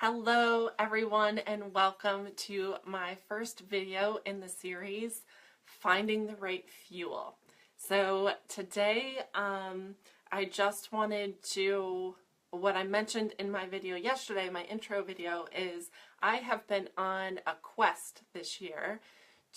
Hello everyone and welcome to my first video in the series, Finding the Right Fuel. So today I just wanted to, what I mentioned in my video yesterday, my intro video, is I have been on a quest this year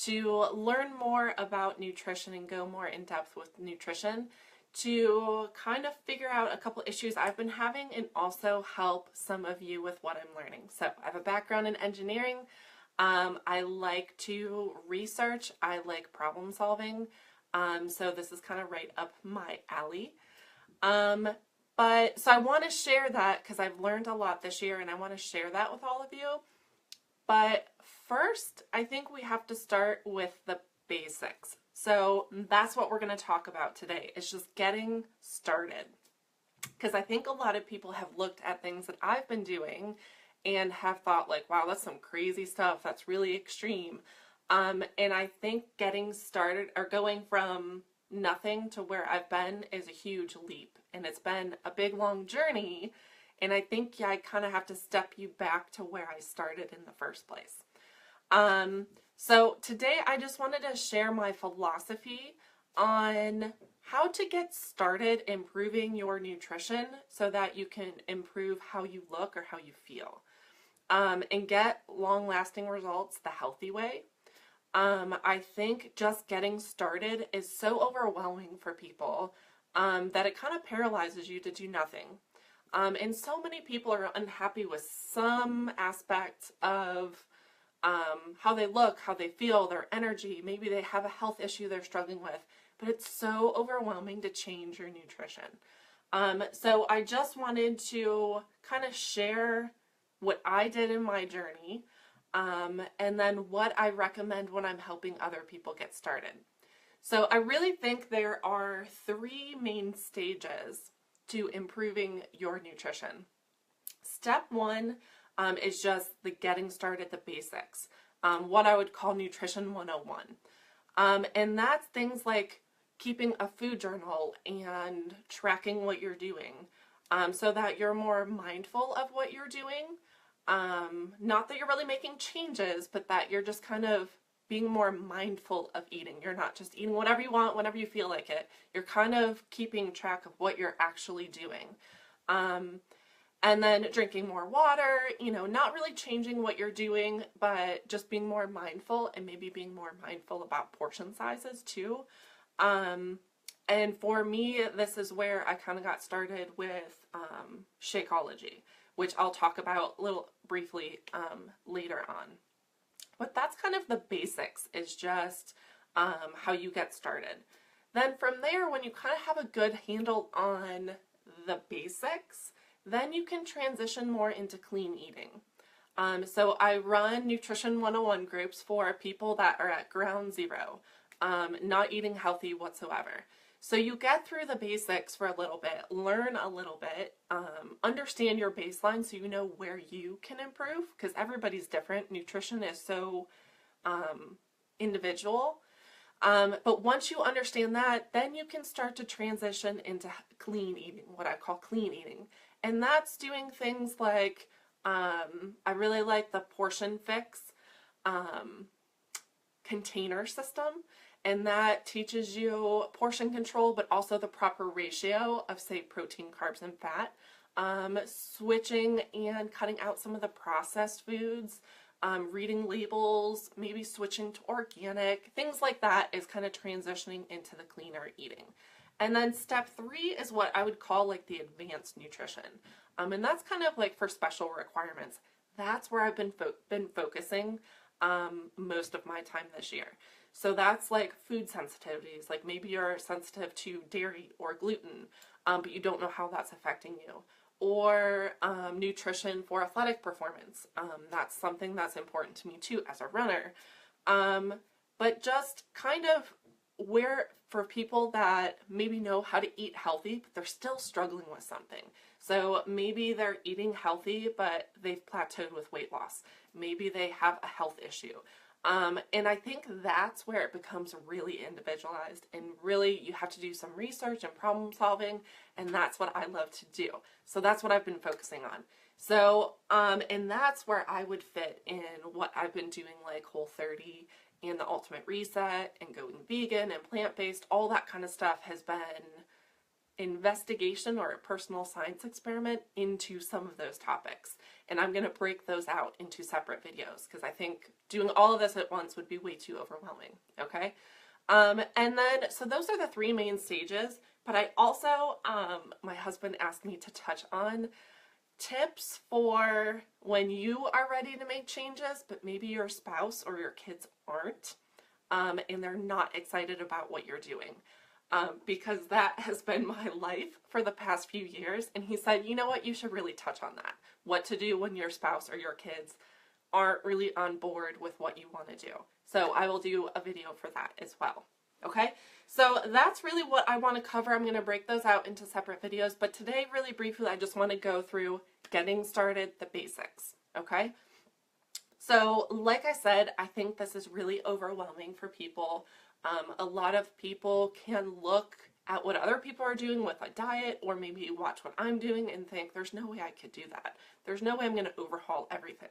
to learn more about nutrition and go more in depth with nutrition, to kind of figure out a couple issues I've been having and also help some of you with what I'm learning. So I have a background in engineering. I like to research. I like problem solving. So this is kind of right up my alley. So I want to share that because I've learned a lot this year and I want to share that with all of you. But first, I think we have to start with the basics. So that's what we're going to talk about today. It's just getting started. Because I think a lot of people have looked at things that I've been doing and have thought like, wow, that's some crazy stuff. That's really extreme. And I think getting started or going from nothing to where I've been is a huge leap. And it's been a big, long journey. And I think I kind of have to step you back to where I started in the first place. So today I just wanted to share my philosophy on how to get started improving your nutrition so that you can improve how you look or how you feel, and get long-lasting results the healthy way. I think just getting started is so overwhelming for people that it kind of paralyzes you to do nothing. And so many people are unhappy with some aspect of how they look, how they feel, their energy. Maybe they have a health issue they're struggling with, but it's so overwhelming to change your nutrition. So I just wanted to kind of share what I did in my journey, and then what I recommend when I'm helping other people get started. So I really think there are three main stages to improving your nutrition. Step one is just the getting started, the basics, what I would call Nutrition 101. And that's things like keeping a food journal and tracking what you're doing, so that you're more mindful of what you're doing. Not that you're really making changes, but that you're just kind of being more mindful of eating. You're not just eating whatever you want, whenever you feel like it. You're kind of keeping track of what you're actually doing. And then drinking more water, not really changing what you're doing, but just being more mindful and maybe being more mindful about portion sizes too. And for me, this is where I kind of got started with Shakeology, which I'll talk about a little briefly later on. But that's kind of the basics, is just how you get started. Then from there, when you kind of have a good handle on the basics, then you can transition more into clean eating. So I run Nutrition 101 groups for people that are at ground zero, not eating healthy whatsoever. So you get through the basics for a little bit, learn a little bit, understand your baseline so you know where you can improve, because everybody's different. Nutrition is so individual. But once you understand that, then you can start to transition into clean eating, what I call clean eating. And that's doing things like, I really like the Portion Fix container system. And that teaches you portion control, but also the proper ratio of, say, protein, carbs, and fat. Switching and cutting out some of the processed foods, reading labels, maybe switching to organic, things like that is kind of transitioning into the cleaner eating. And then step three is what I would call like the advanced nutrition. And that's kind of like for special requirements. That's where I've been focusing most of my time this year. So that's like food sensitivities, like maybe you're sensitive to dairy or gluten, but you don't know how that's affecting you. Or nutrition for athletic performance. That's something that's important to me too as a runner. But just kind of where for people that maybe know how to eat healthy, but they're still struggling with something. So maybe they're eating healthy, but they've plateaued with weight loss. Maybe they have a health issue. And I think that's where it becomes really individualized, and really you have to do some research and problem solving, and that's what I love to do. So that's what I've been focusing on. So, and that's where I would fit in what I've been doing, like Whole30 and the Ultimate Reset and going vegan and plant-based. All that kind of stuff has been investigation or a personal science experiment into some of those topics. And I'm going to break those out into separate videos because I think doing all of this at once would be way too overwhelming. Okay. And then, so those are the three main stages, but I also, my husband asked me to touch on tips for when you are ready to make changes, but maybe your spouse or your kids aren't, and they're not excited about what you're doing. Because that has been my life for the past few years. And he said, you know what, you should really touch on that. What to do when your spouse or your kids aren't really on board with what you want to do. So I will do a video for that as well. Okay, so that's really what I want to cover. I'm going to break those out into separate videos. But today, really briefly, I just want to go through getting started, the basics. Okay, so like I said, I think this is really overwhelming for people. A lot of people can look at what other people are doing with a diet, or maybe watch what I'm doing and think, there's no way I could do that. There's no way I'm going to overhaul everything.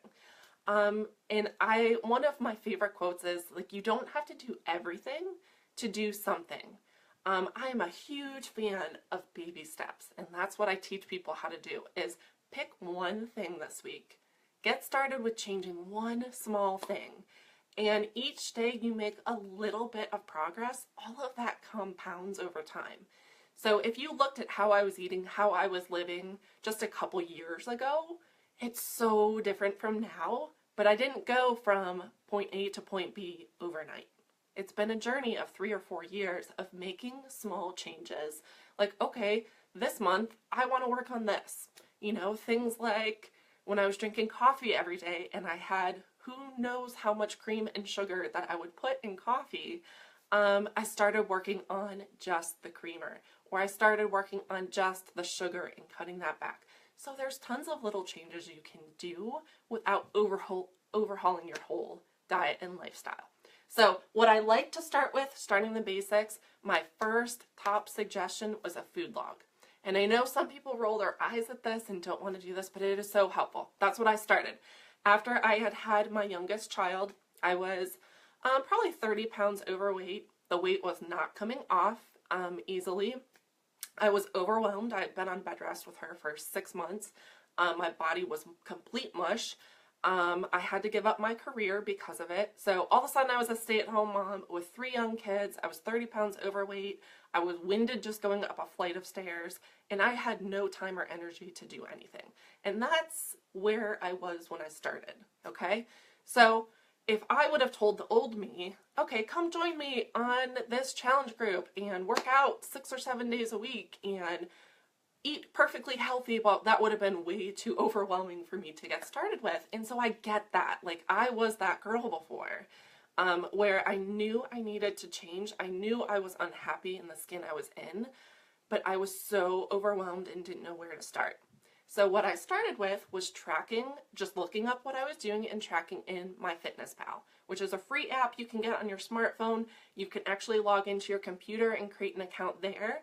And one of my favorite quotes is, like, you don't have to do everything to do something. I am a huge fan of baby steps, and that's what I teach people how to do, is pick one thing this week. Get started with changing one small thing. And each day you make a little bit of progress, all of that compounds over time. So if you looked at how I was eating, how I was living just a couple years ago, it's so different from now, but I didn't go from point A to point B overnight. It's been a journey of 3 or 4 years of making small changes. Like, okay, this month I want to work on this. You know, things like when I was drinking coffee every day and I had who knows how much cream and sugar that I would put in coffee, I started working on just the creamer, or I started working on just the sugar and cutting that back. So there's tons of little changes you can do without overhauling your whole diet and lifestyle. So what I like to start with, starting the basics, my first top suggestion was a food log. And I know some people roll their eyes at this and don't want to do this, but it is so helpful. That's what I started. After I had my youngest child, I was probably 30 pounds overweight. The weight was not coming off easily. I was overwhelmed. I had been on bed rest with her for 6 months. My body was complete mush. I had to give up my career because of it. So all of a sudden I was a stay-at-home mom with 3 young kids. I was 30 pounds overweight. I was winded just going up a flight of stairs, and I had no time or energy to do anything. And that's where I was when I started, okay? So if I would have told the old me, okay, come join me on this challenge group and work out 6 or 7 days a week and eat perfectly healthy, well, that would have been way too overwhelming for me to get started with. And so I get that. Like, I was that girl before, where I knew I needed to change. I knew I was unhappy in the skin I was in, but I was so overwhelmed and didn't know where to start. So what I started with was tracking, just looking up what I was doing and tracking in MyFitnessPal, which is a free app you can get on your smartphone. You can actually log into your computer and create an account there.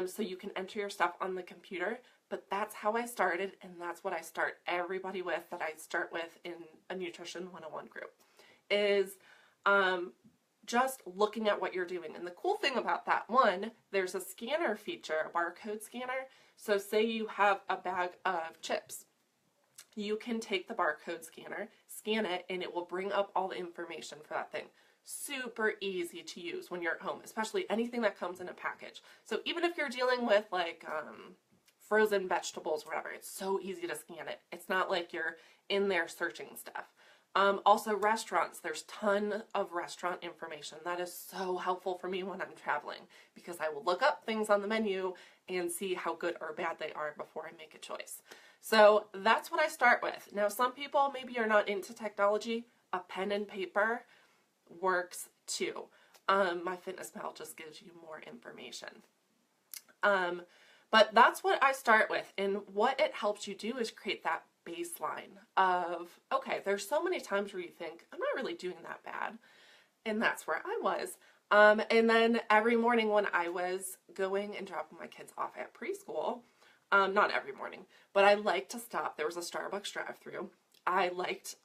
So you can enter your stuff on the computer, but that's how I started, and that's what I start everybody with, that I start with in a Nutrition 101 group, is just looking at what you're doing. And the cool thing about that one, there's a scanner feature, a barcode scanner. So say you have a bag of chips. You can take the barcode scanner, scan it, and it will bring up all the information for that thing. Super easy to use when you're at home, especially anything that comes in a package. So even if you're dealing with like frozen vegetables, whatever, it's so easy to scan it. It's not like you're in there searching stuff. Also restaurants, there's ton of restaurant information. That is so helpful for me when I'm traveling, because I will look up things on the menu and see how good or bad they are before I make a choice. So that's what I start with. Now, some people maybe are not into technology. A pen and paper works too. MyFitnessPal just gives you more information. But that's what I start with, and what it helps you do is create that baseline of, okay, there's so many times where you think, I'm not really doing that bad. And that's where I was. And then every morning when I was going and dropping my kids off at preschool, not every morning, but I liked to stop. There was a Starbucks drive-thru. I liked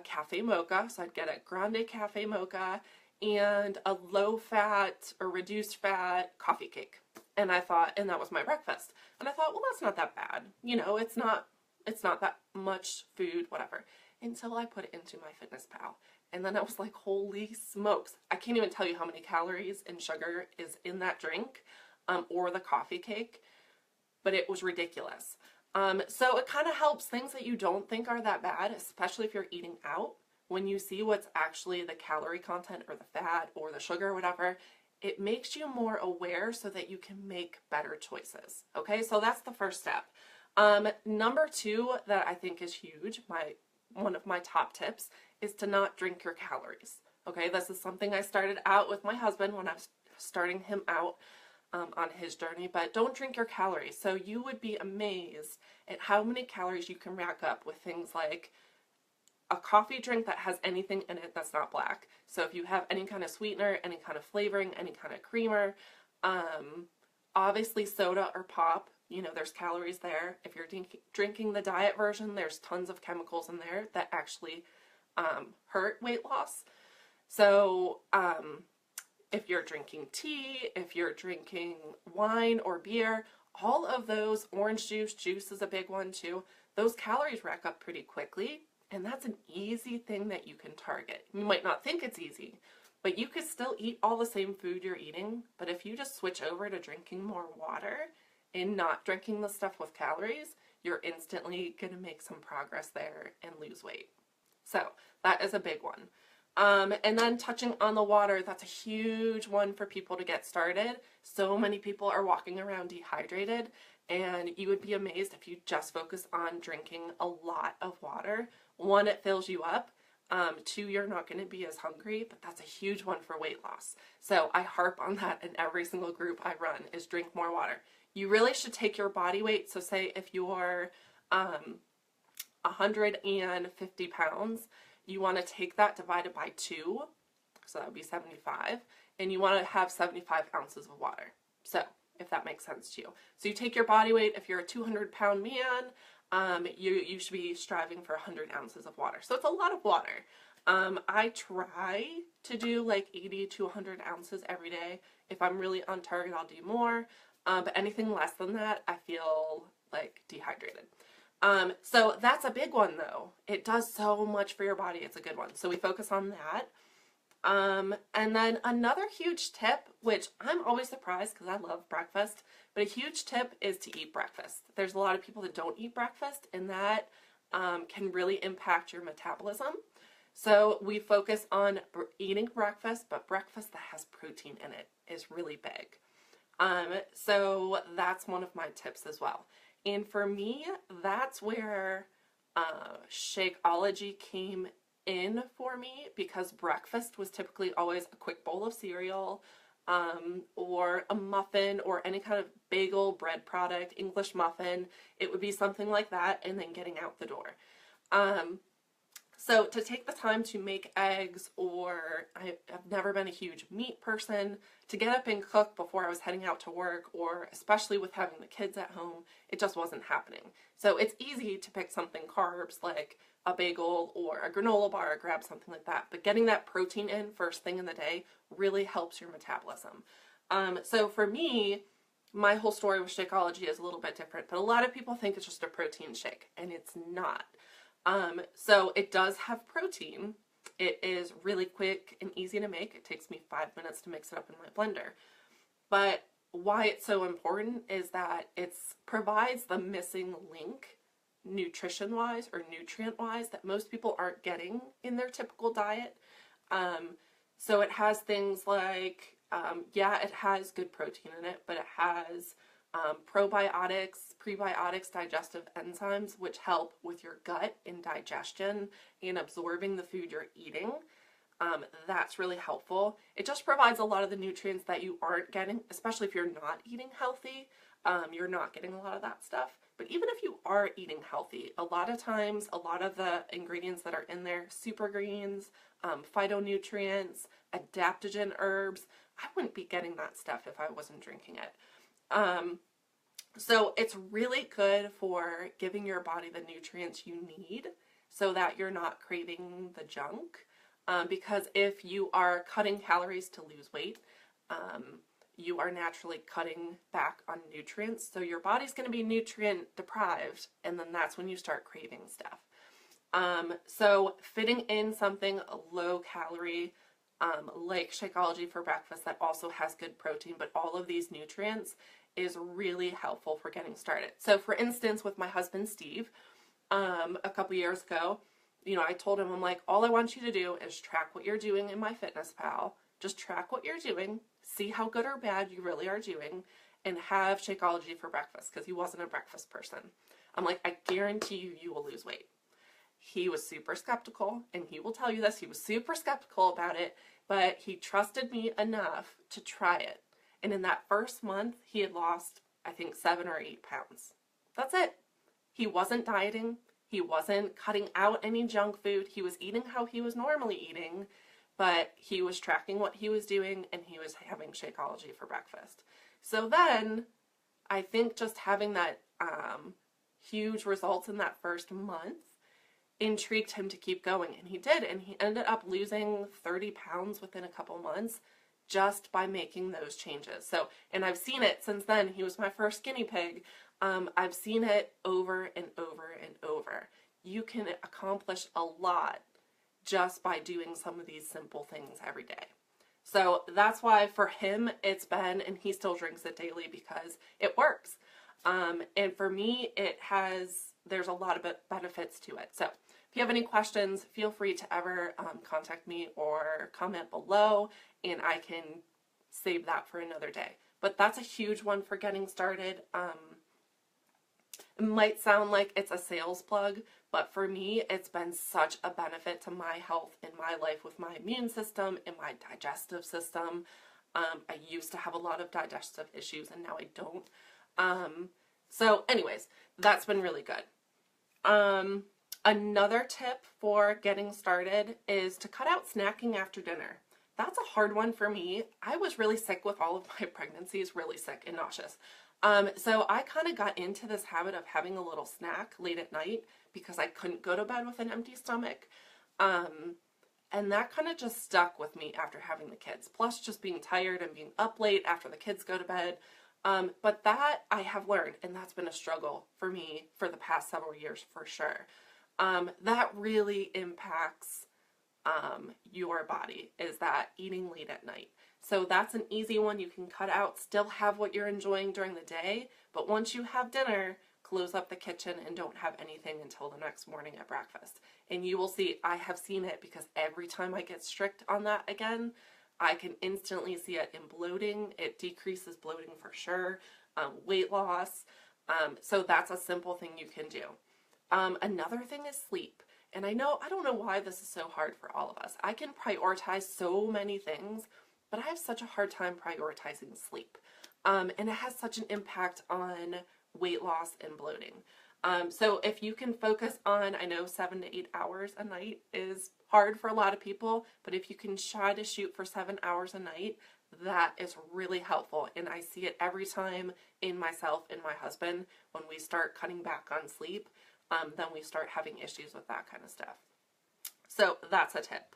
cafe mocha, so I'd get a grande cafe mocha and a low-fat or reduced-fat coffee cake. And I thought, and that was my breakfast. And I thought, well, that's not that bad. You know, it's not that much food, whatever. Until I put it into MyFitnessPal. And then I was like, holy smokes. I can't even tell you how many calories and sugar is in that drink or the coffee cake, but it was ridiculous. So it kind of helps things that you don't think are that bad, especially if you're eating out. When you see what's actually the calorie content or the fat or the sugar or whatever, it makes you more aware so that you can make better choices. Okay, so that's the first step. Number two that I think is huge, one of my top tips, is to not drink your calories. Okay, this is something I started out with my husband when I was starting him out on his journey, but don't drink your calories. So you would be amazed at how many calories you can rack up with things like a coffee drink that has anything in it that's not black. So if you have any kind of sweetener, any kind of flavoring, any kind of creamer, obviously soda or pop, you know, there's calories there. If you're drinking the diet version, there's tons of chemicals in there that actually hurt weight loss. So if you're drinking tea, if you're drinking wine or beer, all of those, orange juice is a big one too, those calories rack up pretty quickly, and that's an easy thing that you can target. You might not think it's easy, but you could still eat all the same food you're eating, but if you just switch over to drinking more water and not drinking the stuff with calories, you're instantly going to make some progress there and lose weight. So that is a big one. And then touching on the water, that's a huge one for people to get started. So many people are walking around dehydrated, and you would be amazed if you just focus on drinking a lot of water. One, it fills you up. Two, you're not going to be as hungry, but that's a huge one for weight loss. So I harp on that in every single group I run, is drink more water. You really should take your body weight. So say if you're 150 pounds, you want to take that divided by 2, so that would be 75, and you want to have 75 ounces of water. So if that makes sense to you. So you take your body weight. If you're a 200-pound man, you should be striving for 100 ounces of water. So it's a lot of water. I try to do like 80 to 100 ounces every day. If I'm really on target, I'll do more. But anything less than that, I feel like dehydrated. So that's a big one though. It does so much for your body. It's a good one. So we focus on that. And then another huge tip, which I'm always surprised because I love breakfast, but a huge tip is to eat breakfast. There's a lot of people that don't eat breakfast, and that can really impact your metabolism. So we focus on eating breakfast, but breakfast that has protein in it is really big. So that's one of my tips as well. And for me, that's where Shakeology came in for me, because breakfast was typically always a quick bowl of cereal or a muffin or any kind of bagel, bread product, English muffin. It would be something like that, and then getting out the door. So to take the time to make eggs, or I've never been a huge meat person, to get up and cook before I was heading out to work, or especially with having the kids at home, it just wasn't happening. So it's easy to pick something carbs like a bagel or a granola bar, or grab something like that. But getting that protein in first thing in the day really helps your metabolism. So for me, my whole story with Shakeology is a little bit different, but a lot of people think it's just a protein shake, and it's not. So it does have protein. It is really quick and easy to make. It takes me 5 minutes to mix it up in my blender. But why it's so important is that it provides the missing link nutrition-wise or nutrient-wise that most people aren't getting in their typical diet. So it has things like, yeah, it has good protein in it, but it has probiotics, prebiotics, digestive enzymes, which help with your gut and digestion and absorbing the food you're eating. That's really helpful. It just provides a lot of the nutrients that you aren't getting, especially if you're not eating healthy. You're not getting a lot of that stuff. But even if you are eating healthy, a lot of times, a lot of the ingredients that are in there, super greens, phytonutrients, adaptogen herbs, I wouldn't be getting that stuff if I wasn't drinking it. So it's really good for giving your body the nutrients you need so that you're not craving the junk. Because if you are cutting calories to lose weight, you are naturally cutting back on nutrients. So your body's going to be nutrient deprived, and then that's when you start craving stuff. So fitting in something low calorie, like Shakeology for breakfast that also has good protein, but all of these nutrients is really helpful for getting started. So for instance, with my husband, Steve, a couple years ago, I told him, I'm like, all I want you to do is track what you're doing in MyFitnessPal. Just track what you're doing, see how good or bad you really are doing, and have Shakeology for breakfast, because he wasn't a breakfast person. I'm like, I guarantee you will lose weight. He was super skeptical, and he will tell you this, he was super skeptical about it, but he trusted me enough to try it. And in that first month, he had lost, I think, 7 or 8 pounds. That's it. He wasn't dieting. He wasn't cutting out any junk food. He was eating how he was normally eating, but he was tracking what he was doing, and he was having Shakeology for breakfast. So then, I think just having that huge results in that first month intrigued him to keep going, and he did, and he ended up losing 30 pounds within a couple months just by making those changes. So, and I've seen it since then. He was my first guinea pig. I've seen it over and over and over. You can accomplish a lot just by doing some of these simple things every day. So that's why for him it's been, and he still drinks it daily because it works. And for me, there's a lot of benefits to it. So if you have any questions, feel free to ever contact me or comment below, and I can save that for another day. But that's a huge one for getting started. It might sound like it's a sales plug, but for me, it's been such a benefit to my health in my life with my immune system and my digestive system. I used to have a lot of digestive issues, and now I don't. So anyways, that's been really good. Another tip for getting started is to cut out snacking after dinner. That's a hard one for me. I was really sick with all of my pregnancies, really sick and nauseous. So I kind of got into this habit of having a little snack late at night because I couldn't go to bed with an empty stomach. And that kind of just stuck with me after having the kids, plus just being tired and being up late after the kids go to bed. But that I have learned, and that's been a struggle for me for the past several years for sure. That really impacts your body, is that eating late at night. So that's an easy one you can cut out, still have what you're enjoying during the day, but once you have dinner, close up the kitchen and don't have anything until the next morning at breakfast. And you will see, I have seen it, because every time I get strict on that again, I can instantly see it in bloating. It decreases bloating for sure, weight loss. So that's a simple thing you can do. Another thing is sleep. And I don't know why this is so hard for all of us. I can prioritize so many things, but I have such a hard time prioritizing sleep. And it has such an impact on weight loss and bloating. So if you can focus on, I know 7 to 8 hours a night is hard for a lot of people, but if you can try to shoot for 7 hours a night, that is really helpful. And I see it every time in myself and my husband. When we start cutting back on sleep, then we start having issues with that kind of stuff. So that's a tip.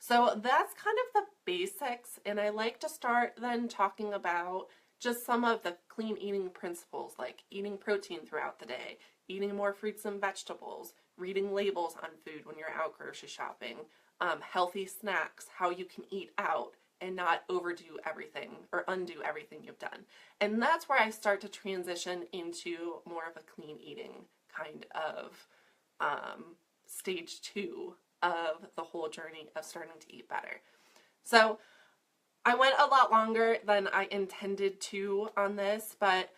So that's kind of the basics, and I like to start then talking about just some of the clean eating principles, like eating protein throughout the day, eating more fruits and vegetables, reading labels on food when you're out grocery shopping, healthy snacks, how you can eat out and not overdo everything or undo everything you've done. And that's where I start to transition into more of a clean eating kind of stage 2 of the whole journey of starting to eat better. So I went a lot longer than I intended to on this, but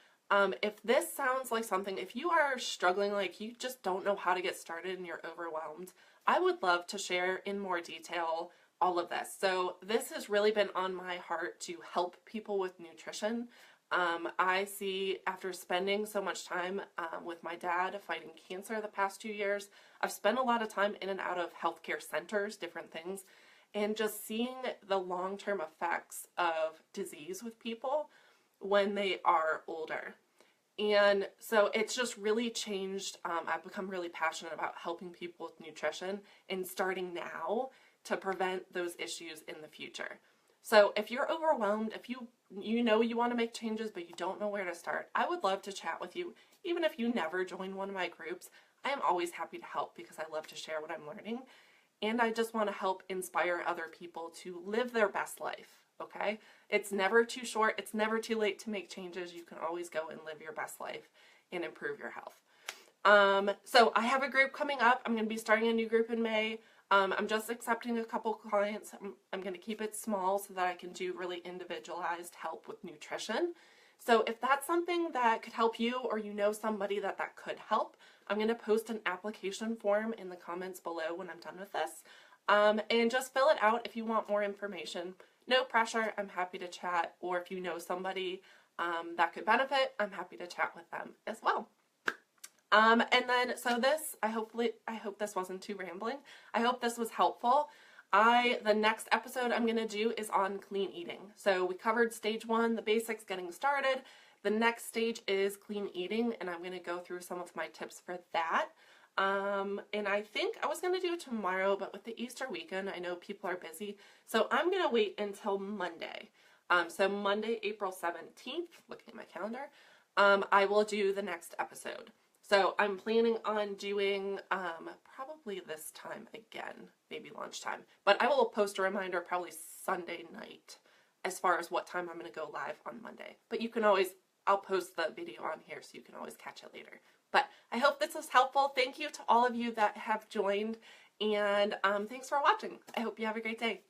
if this sounds like something, if you are struggling, like you just don't know how to get started and you're overwhelmed, I would love to share in more detail all of this. So this has really been on my heart to help people with nutrition. I see after spending so much time with my dad fighting cancer the past 2 years, I've spent a lot of time in and out of healthcare centers, different things, and just seeing the long-term effects of disease with people when they are older. And so it's just really changed. I've become really passionate about helping people with nutrition and starting now to prevent those issues in the future. So if you're overwhelmed, if you know you want to make changes but you don't know where to start, I would love to chat with you. Even if you never join one of my groups, I am always happy to help because I love to share what I'm learning. And I just want to help inspire other people to live their best life, okay? It's never too short. It's never too late to make changes. You can always go and live your best life and improve your health. So I have a group coming up. I'm going to be starting a new group in May. I'm just accepting a couple clients. I'm going to keep it small so that I can do really individualized help with nutrition. So if that's something that could help you or you know somebody that could help, I'm going to post an application form in the comments below when I'm done with this. And just fill it out if you want more information. No pressure. I'm happy to chat. Or if you know somebody that could benefit, I'm happy to chat with them as well. And then, so this, I hope this wasn't too rambling. I hope this was helpful. The next episode I'm going to do is on clean eating. So we covered stage 1, the basics, getting started. The next stage is clean eating, and I'm going to go through some of my tips for that. And I think I was going to do it tomorrow, but with the Easter weekend, I know people are busy. So I'm going to wait until Monday. So Monday, April 17th, looking at my calendar, I will do the next episode. So I'm planning on doing probably this time again, maybe lunchtime. But I will post a reminder probably Sunday night as far as what time I'm going to go live on Monday. But you can always, I'll post the video on here so you can always catch it later. But I hope this was helpful. Thank you to all of you that have joined. And thanks for watching. I hope you have a great day.